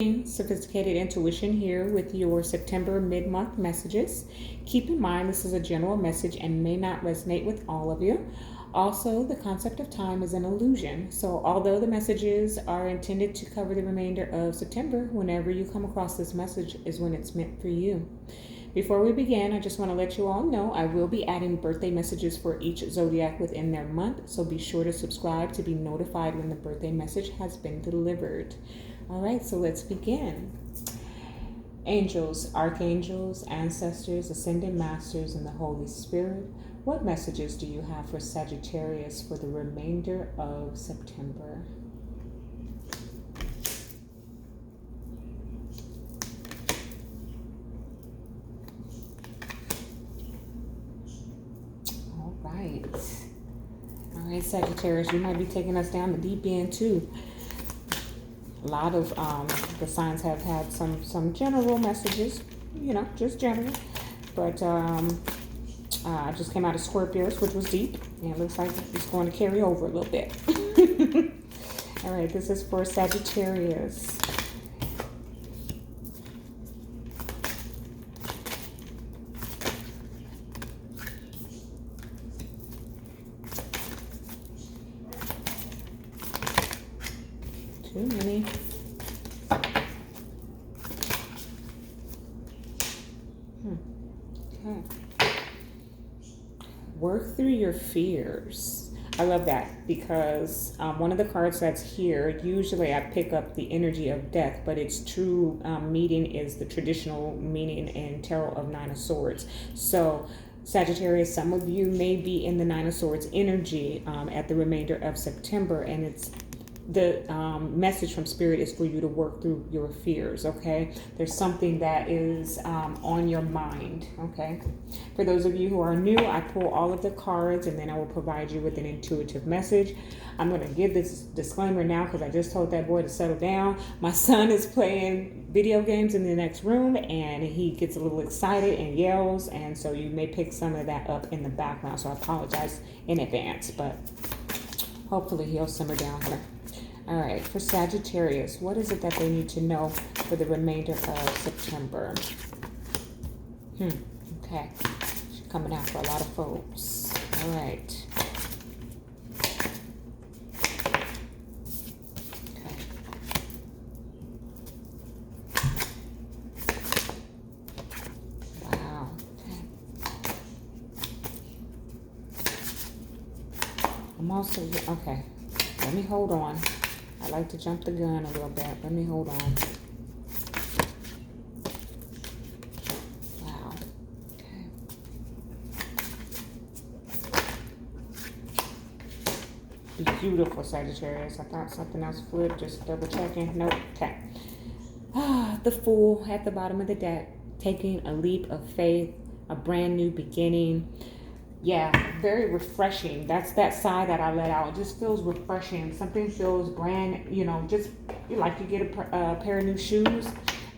Sophisticated Intuition here with your September mid-month messages. Keep in mind this is a general message and may not resonate with all of you. Also, the concept of time is an illusion. So although the messages are intended to cover the remainder of September, whenever you come across this message is when it's meant for you. Before we begin, I just want to let you all know I will be adding birthday messages for each zodiac within their month, so be sure to subscribe to be notified when the birthday message has been delivered. All right, so let's begin. Angels, archangels, ancestors, ascended masters, and the Holy Spirit, what messages do you have for Sagittarius for the remainder of September? All right, Sagittarius, you might be taking us down the deep end too. A lot of the signs have had some general messages, just general. But I just came out of Scorpios, which was deep, and it looks like it's going to carry over a little bit. All right, this is for Sagittarius. Too many. Okay. Work through your fears. I love that because one of the cards that's here, usually I pick up the energy of death, but its true meaning is the traditional meaning in Tarot of Nine of Swords. So Sagittarius, some of you may be in the Nine of Swords energy at the remainder of September, and it's the message from Spirit is for you to work through your fears, okay? There's something that is on your mind, okay? For those of you who are new, I pull all of the cards and then I will provide you with an intuitive message. I'm going to give this disclaimer now because I just told that boy to settle down. My son is playing video games in the next room and he gets a little excited and yells, and so you may pick some of that up in the background, so I apologize in advance, but hopefully he'll simmer down here. All right, for Sagittarius, what is it that they need to know for the remainder of September? Okay, she's coming out for a lot of folks. All right. Okay. Wow. Okay. I'm also, okay, let me hold on. I like to jump the gun a little bit. Let me hold on. Wow. Okay. Beautiful, Sagittarius. I thought something else flipped. Just double checking. Nope. Okay. The Fool at the bottom of the deck. Taking a leap of faith. A brand new beginning. Yeah, very refreshing. That's that sigh that I let out. It just feels refreshing. Something feels brand, just like you get a pair of new shoes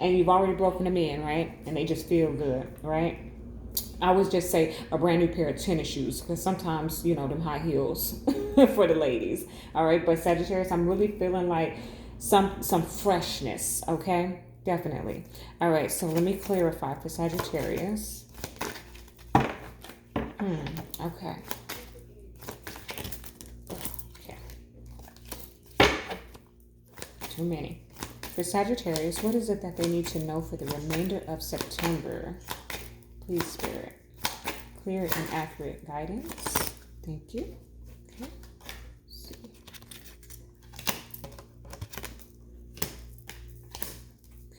and you've already broken them in, right? And they just feel good, right? I always just say a brand new pair of tennis shoes because sometimes, them high heels for the ladies. All right, but Sagittarius, I'm really feeling like some freshness, okay? Definitely. All right, so let me clarify for Sagittarius. Okay. Too many. For Sagittarius, what is it that they need to know for the remainder of September? Please, Spirit. Clear and accurate guidance. Thank you. Okay. Let's see.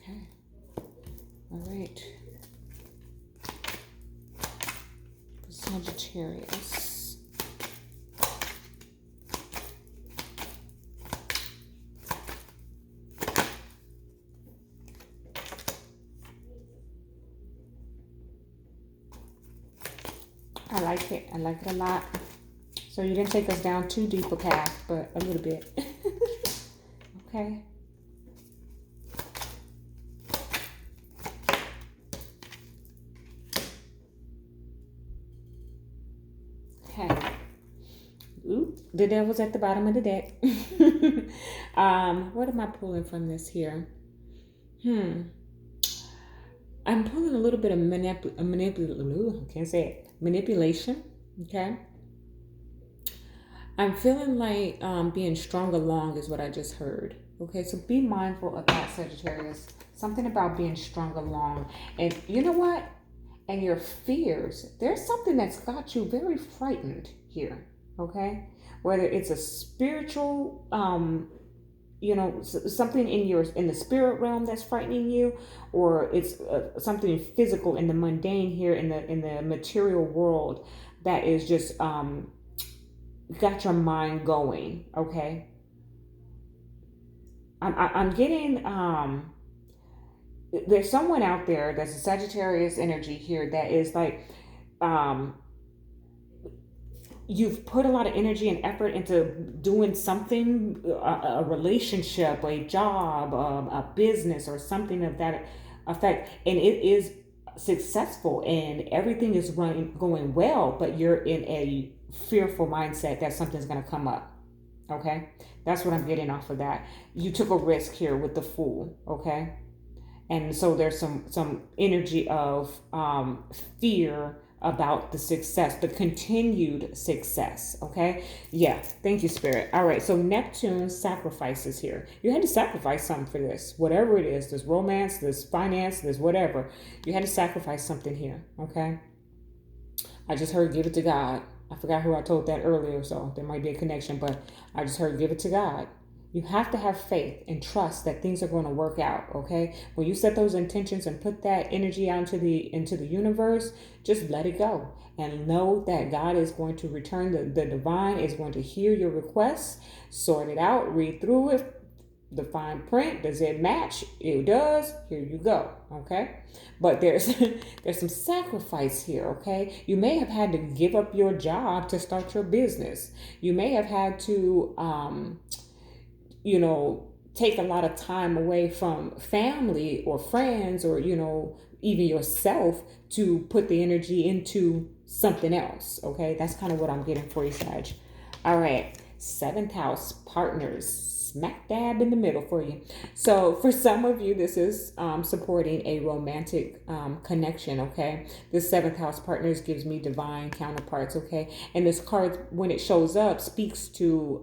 Okay. All right. Sagittarius. I like it. I like it a lot. So you didn't take us down too deep a path, but a little bit. Okay. Okay. Ooh, the devil's at the bottom of the deck. What am I pulling from this here? Hmm. I'm pulling a little bit of can't say it, manipulation. Okay. I'm feeling like being strung along is what I just heard. Okay, so be mindful of that, Sagittarius. Something about being strung along. And you know what? And your fears, there's something that's got you very frightened here. Okay? Whether it's a spiritual something in the spirit realm that's frightening you, or it's something physical in the mundane here in the material world that is just got your mind going. Okay, I'm getting there's someone out there that's a Sagittarius energy here that is like um you've put a lot of energy and effort into doing something, a relationship, a job, a business, or something of that effect, and it is successful and everything is running going well, but you're in a fearful mindset that something's going to come up. Okay, that's what I'm getting off of that. You took a risk here with the Fool. Okay, and so there's some energy of fear about the success, the continued success. Okay, yeah, thank you, Spirit. All right, so Neptune sacrifices here. You had to sacrifice something for this, whatever it is, this romance, this finance, this whatever. You had to sacrifice something here. Okay, I just heard give it to God. I forgot who I told that earlier, so there might be a connection, but I just heard give it to God. You have to have faith and trust that things are going to work out. Okay, when you set those intentions and put that energy out into the universe, just let it go and know that God is going to return. The divine is going to hear your requests, sort it out, read through it, the fine print. Does it match? It does. Here you go. Okay, but there's there's some sacrifice here. Okay, you may have had to give up your job to start your business. You may have had to take a lot of time away from family or friends, or even yourself, to put the energy into something else. Okay, that's kind of what I'm getting for you, Sag. All right, seventh house partners, smack dab in the middle for you. So for some of you, this is supporting a romantic connection. Okay, this seventh house partners gives me divine counterparts. Okay, and this card, when it shows up, speaks to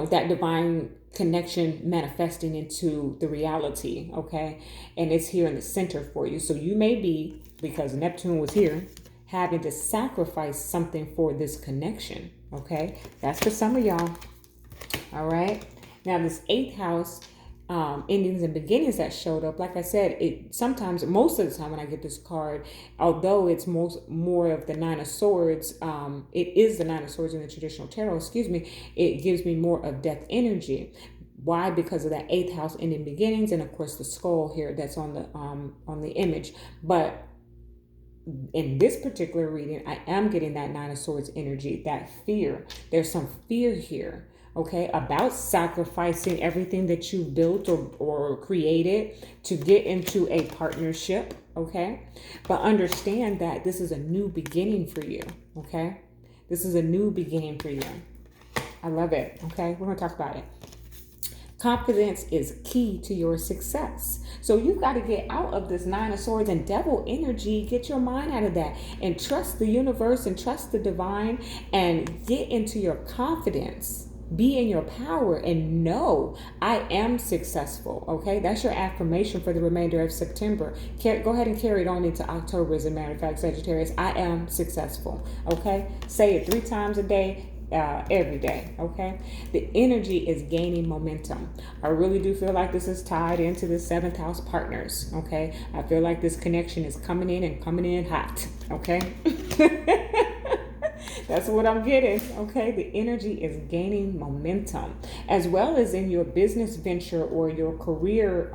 that divine connection manifesting into the reality. Okay, and it's here in the center for you. So you may be, because Neptune was here, having to sacrifice something for this connection. Okay, that's for some of y'all. All right, now this eighth house, endings and beginnings that showed up. Like I said, it sometimes, most of the time when I get this card, although it's more of the Nine of Swords, it is the Nine of Swords in the traditional tarot, excuse me, it gives me more of death energy. Why? Because of that eighth house ending beginnings, and of course the skull here that's on the image. But in this particular reading, I am getting that Nine of Swords energy, that fear. There's some fear here. Okay, about sacrificing everything that you built or created to get into a partnership. Okay, but understand that this is a new beginning for you. Okay, this is a new beginning for you. I love it. Okay, we're going to talk about it. Confidence is key to your success. So you've got to get out of this Nine of Swords and devil energy. Get your mind out of that and trust the universe and trust the divine and get into your confidence. Be in your power and know I am successful. Okay, that's your affirmation for the remainder of September. Go ahead and carry it on into October. As a matter of fact, Sagittarius, I am successful. Okay, say it 3 times a day. Every day. Okay, the energy is gaining momentum. I really do feel like this is tied into the seventh house partners. Okay, I feel like this connection is coming in hot. Okay. That's what I'm getting. Okay, the energy is gaining momentum, as well as in your business venture or your career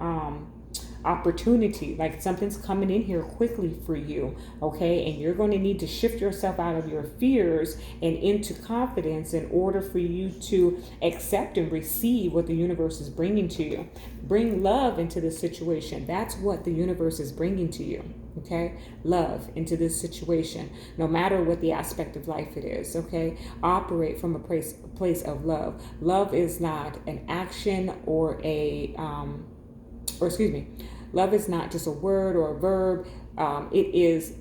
opportunity. Like something's coming in here quickly for you. Okay, and you're going to need to shift yourself out of your fears and into confidence in order for you to accept and receive what the universe is bringing to you. Bring love into the situation. That's what the universe is bringing to you. Okay, love into this situation, no matter what the aspect of life it is. Okay, operate from a place of love. Love is not an action or love is not just a word or a verb. It is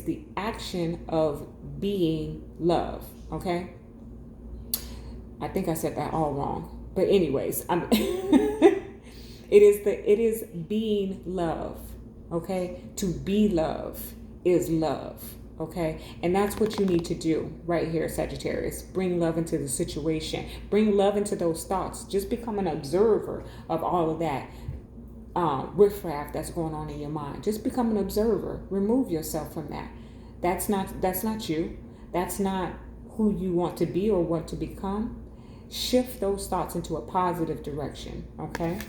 the action of being love. Okay, I think I said that all wrong, but anyways, it is being love. Okay, to be love is love. Okay, and that's what you need to do right here, Sagittarius. Bring love into the situation. Bring love into those thoughts. Just become an observer of all of that riffraff that's going on in your mind. Just become an observer. Remove yourself from that. That's not you. That's not who you want to be or want to become. Shift those thoughts into a positive direction. Okay.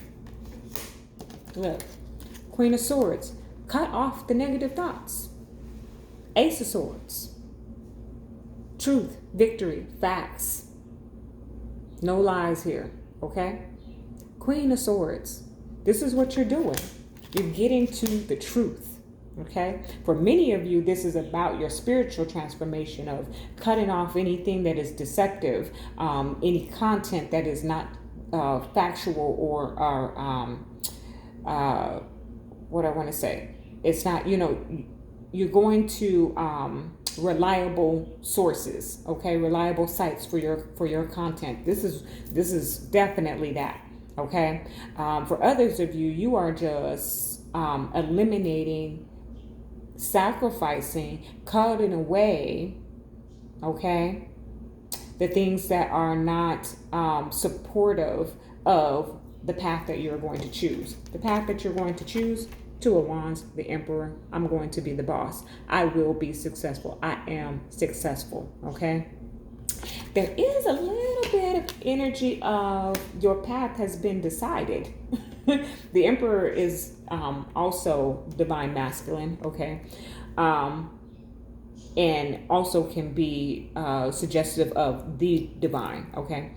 Look. Queen of Swords, cut off the negative thoughts. Ace of Swords, truth, victory, facts. No lies here, okay? Queen of Swords, this is what you're doing. You're getting to the truth, okay? For many of you, this is about your spiritual transformation of cutting off anything that is deceptive, any content that is not factual or what I want to say. It's not, you're going to reliable sources, okay? Reliable sites for your content. This is definitely that, okay? For others of you, you are just eliminating, sacrificing, cutting away, okay, the things that are not supportive of the path that you're going to choose. The path that you're going to choose, Two of Wands, the Emperor. I'm going to be the boss. I will be successful. I am successful, okay? There is a little bit of energy of your path has been decided. The Emperor is also divine masculine, okay? And also can be suggestive of the divine, okay?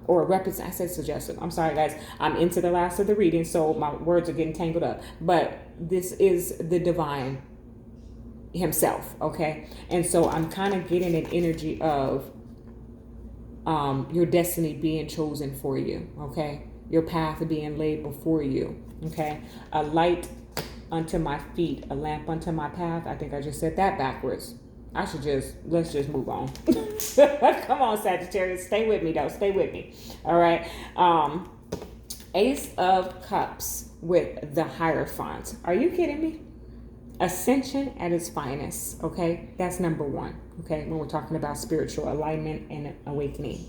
Or represent, I said suggestive. I'm sorry, guys. I'm into the last of the reading, so my words are getting tangled up. But this is the divine himself, okay? And so I'm kind of getting an energy of your destiny being chosen for you, okay? Your path being laid before you, okay? A light unto my feet, a lamp unto my path. I think I just said that backwards. Let's just move on. Come on, Sagittarius. Stay with me, though. Stay with me. All right. Ace of Cups with the Hierophant. Are you kidding me? Ascension at its finest. Okay. That's number one. Okay. When we're talking about spiritual alignment and awakening.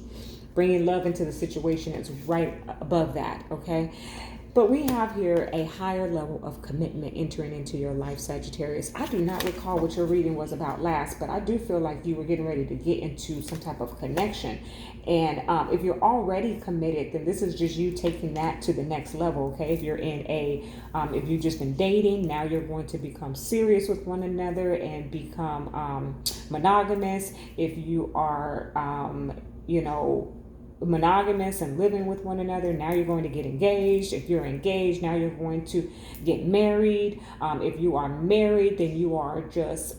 Bringing love into the situation is right above that. Okay. But we have here a higher level of commitment entering into your life, Sagittarius. I do not recall what your reading was about last, but I do feel like you were getting ready to get into some type of connection. And if you're already committed, then this is just you taking that to the next level, okay? If you're in if you've just been dating, now you're going to become serious with one another and become monogamous. If you are, monogamous and living with one another, now you're going to get engaged. If you're engaged, now you're going to get married. If you are married, then you are just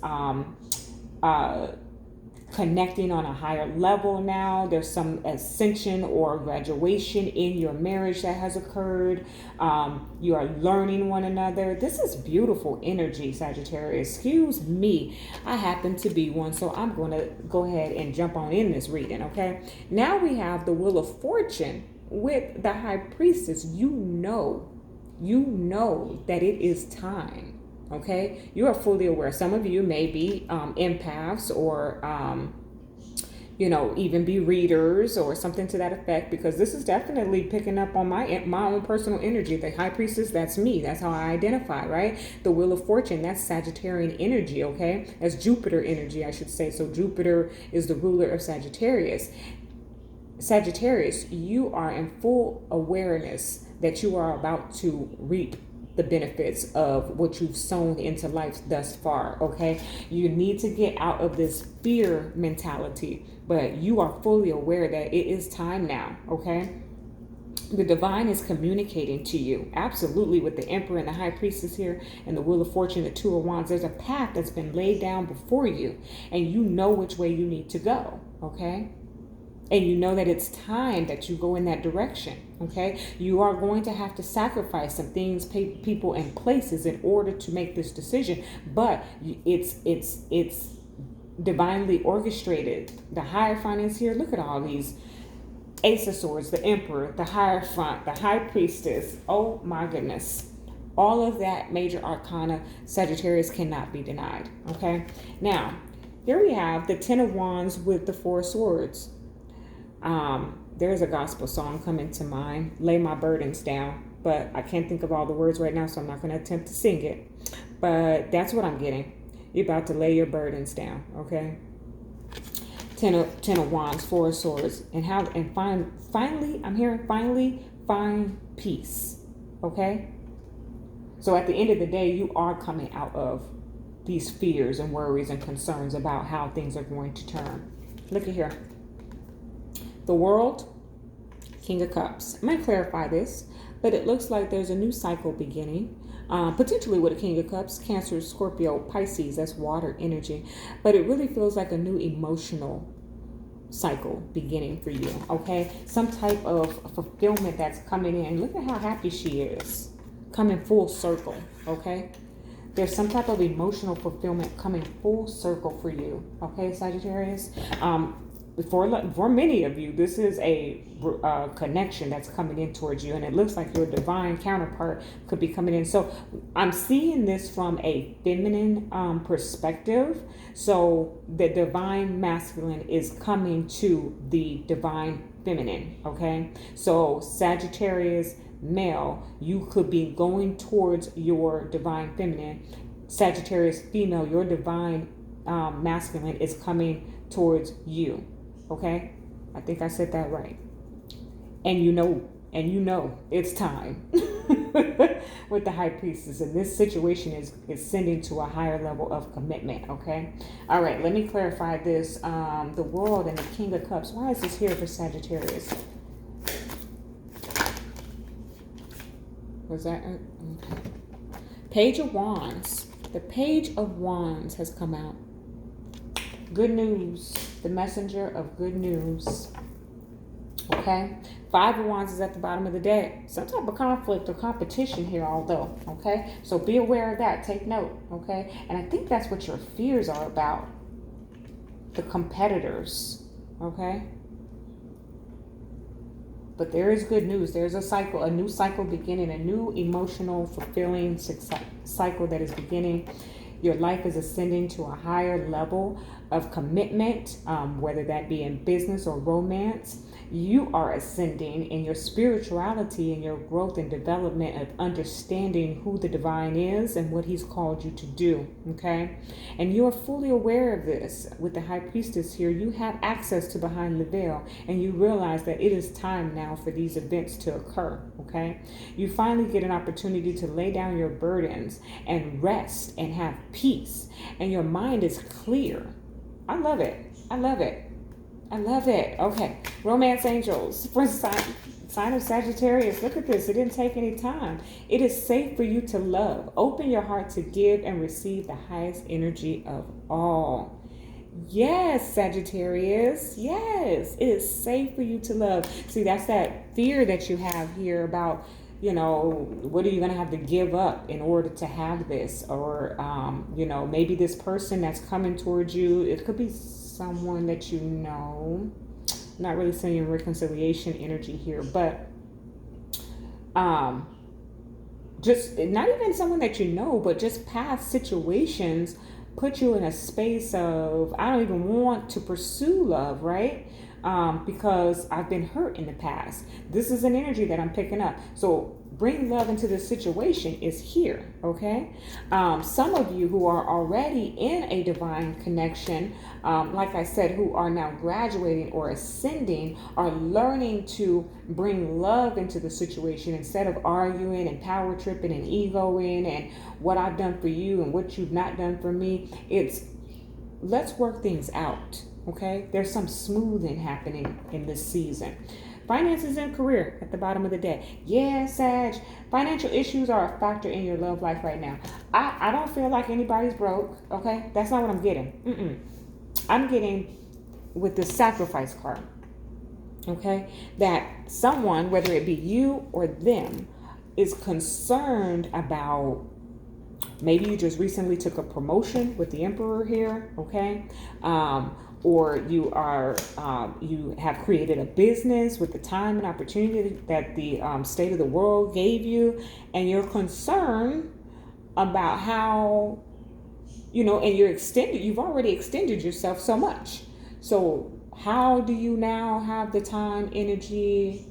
connecting on a higher level now. There's some ascension or graduation in your marriage that has occurred. You are learning one another. This is beautiful energy, Sagittarius. Excuse me. I happen to be one, so I'm going to go ahead and jump on in this reading, okay? Now we have the Wheel of Fortune with the High Priestess. You know that it is time. Okay, you are fully aware. Some of you may be empaths or, even be readers or something to that effect, because this is definitely picking up on my own personal energy. The High Priestess, that's me. That's how I identify, right? The Wheel of Fortune, that's Sagittarian energy, okay? That's Jupiter energy, I should say. So Jupiter is the ruler of Sagittarius. Sagittarius, you are in full awareness that you are about to reap the benefits of what you've sown into life thus far, okay? You need to get out of this fear mentality, but you are fully aware that it is time now, okay? The divine is communicating to you. Absolutely. With the Emperor and the High Priestess here and the Wheel of Fortune, the Two of Wands, there's a path that's been laid down before you and you know which way you need to go. Okay. And you know that it's time that you go in that direction. Okay. You are going to have to sacrifice some things, people, and places in order to make this decision. But it's divinely orchestrated. The Hierophant here. Look at all these. Ace of Swords, the Emperor, the Hierophant, the High Priestess. Oh my goodness. All of that major arcana, Sagittarius, cannot be denied. Okay. Now, here we have the Ten of Wands with the Four of Swords. There's a gospel song coming to mind, Lay My Burdens Down. But I can't think of all the words right now, so I'm not going to attempt to sing it. But that's what I'm getting. You're about to lay your burdens down. Okay. Ten of Wands, Four of Swords, finally, I'm hearing finally find peace. Okay? So at the end of the day, you are coming out of these fears and worries and concerns about how things are going to turn. Look at here. The World, King of Cups. I'm going to clarify this, but it looks like there's a new cycle beginning. Potentially with a King of Cups, Cancer, Scorpio, Pisces, that's water energy. But it really feels like a new emotional cycle beginning for you, okay? Some type of fulfillment that's coming in. Look at how happy she is. Coming full circle, okay? There's some type of emotional fulfillment coming full circle for you, okay, Sagittarius? For many of you, this is a connection that's coming in towards you, and it looks like your divine counterpart could be coming in. So I'm seeing this from a feminine perspective. So the divine masculine is coming to the divine feminine, okay? So Sagittarius male, you could be going towards your divine feminine. Sagittarius female, your divine masculine is coming towards you. Okay, I think I said that right. And you know it's time with the High Priestess, and this situation is sending to a higher level of commitment. Okay, all right, let me clarify this. The World and the King of Cups. Why is this here for Sagittarius? Was that okay? Page of Wands. The Page of Wands has come out. Good news. The messenger of good news. Okay. Five of Wands is at the bottom of the deck. Some type of conflict or competition here, although. Okay. So be aware of that. Take note. Okay. And I think that's what your fears are about. The competitors. Okay. But there is good news. There's a cycle, a new cycle beginning, a new emotional, fulfilling cycle that is beginning. Your life is ascending to a higher level of commitment, whether that be in business or romance. You are ascending in your spirituality and your growth and development of understanding who the divine is and what he's called you to do, okay? And you are fully aware of this. With the High Priestess here, you have access to behind the veil, and you realize that it is time now for these events to occur, okay? You finally get an opportunity to lay down your burdens and rest and have peace, and your mind is clear. I love it. I love it. I love it. Okay. Romance angels for sign of Sagittarius. Look at this. It didn't take any time. It is safe for you to love. Open your heart to give and receive the highest energy of all. Yes, Sagittarius. Yes. It is safe for you to love. See, that's that fear that you have here about, you know, what are you going to have to give up in order to have this? Or, you know, maybe this person that's coming towards you, it could be someone that you know. Not really seeing reconciliation energy here, but just not even someone that you know, but just past situations put you in a space of, I don't even want to pursue love, right? Because I've been hurt in the past. This is an energy that I'm picking up. So bring love into this situation is here, okay? Some of you who are already in a divine connection, like I said, who are now graduating or ascending, are learning to bring love into the situation instead of arguing and power tripping and egoing and what I've done for you and what you've not done for me. It's let's work things out, okay? There's some smoothing happening in this season. Finances and career at the bottom of the deck. Yeah, Sag. Financial issues are a factor in your love life right now. I don't feel like anybody's broke. Okay, that's not what I'm getting. I'm getting with the sacrifice card. Okay, that someone, whether it be you or them, is concerned about. Maybe you just recently took a promotion with the Emperor here, okay? Or you are you have created a business with the time and opportunity that the state of the world gave you, and you're concerned about how, and you've already extended yourself so much. So how do you now have the time, energy,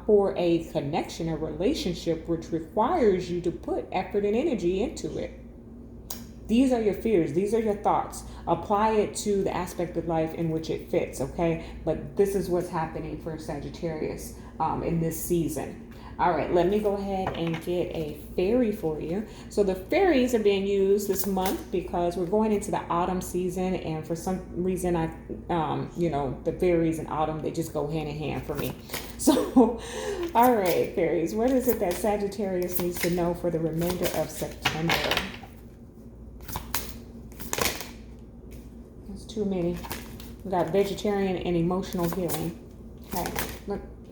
for a connection, a relationship, which requires you to put effort and energy into it? These are your fears. These are your thoughts. Apply it to the aspect of life in which it fits, okay? But this is what's happening for Sagittarius in this season. All right, let me go ahead and get a fairy for you. So the fairies are being used this month because we're going into the autumn season, and for some reason the fairies and autumn, they just go hand in hand for me. So, all right, fairies, what is it that Sagittarius needs to know for the remainder of September? That's too many. We got vegetarian and emotional healing. Okay,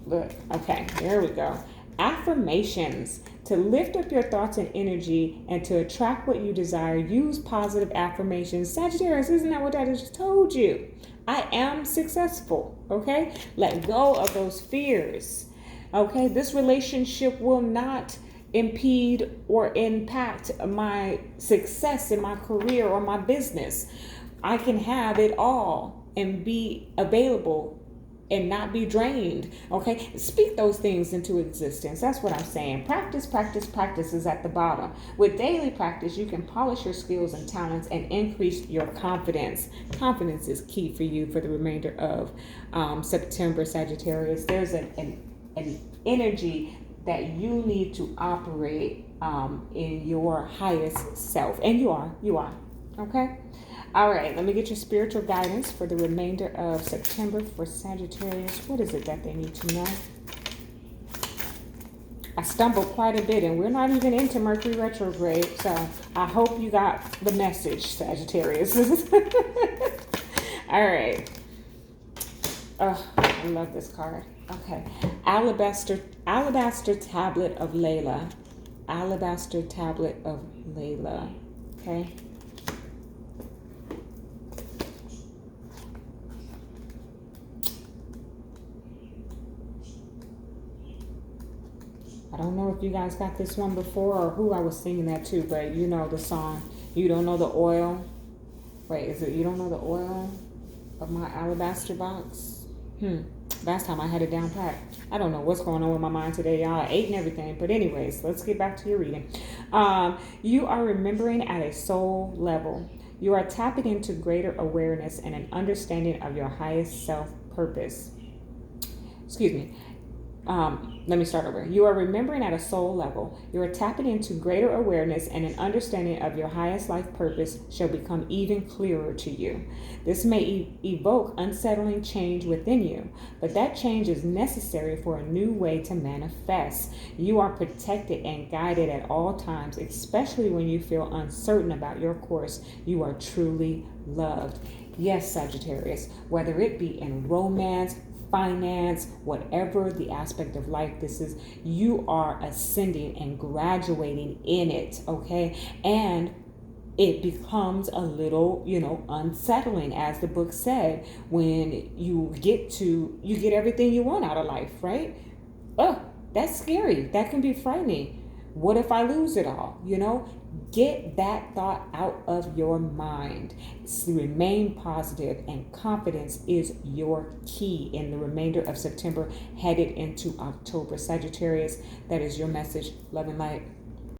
look. Okay, there we go. Affirmations. To lift up your thoughts and energy and to attract what you desire, use positive affirmations. Sagittarius, isn't that what I just told you? I am successful, okay? Let go of those fears, okay? This relationship will not impede or impact my success in my career or my business. I can have it all and be available and not be drained, okay? Speak those things into existence. That's what I'm saying. Practice is at the bottom. With daily practice, you can polish your skills and talents and increase your confidence. Confidence is key for you for the remainder of September, Sagittarius. There's an energy that you need to operate in your highest self. And you are, okay? All right, let me get your spiritual guidance for the remainder of September for Sagittarius. What is it that they need to know? I stumbled quite a bit, and we're not even into Mercury retrograde, so I hope you got the message, Sagittarius. All right. Oh, I love this card. Okay. Alabaster Tablet of Layla. Alabaster Tablet of Layla. Okay. I don't know if you guys got this one before or who I was singing that to, but you know the song. You don't know the oil. Wait, is it you don't know the oil of my alabaster box? Last time I had it down pat. I don't know what's going on with my mind today, y'all. I ate and everything. But anyways, let's get back to your reading. You are remembering at a soul level. You are tapping into greater awareness and an understanding of your highest self purpose. Excuse me. Let me start over. You are remembering at a soul level. You are tapping into greater awareness, and an understanding of your highest life purpose shall become even clearer to you. This may evoke unsettling change within you, but that change is necessary for a new way to manifest. You are protected and guided at all times, especially when you feel uncertain about your course. You are truly loved. Yes, Sagittarius, whether it be in romance, finance, whatever the aspect of life this is, you are ascending and graduating in it, okay? And it becomes a little, unsettling, as the book said, when you get everything you want out of life, right? Oh, that's scary. That can be frightening. What if I lose it all? Get that thought out of your mind. Remain positive, and confidence is your key in the remainder of September, headed into October. Sagittarius, that is your message. Love and light.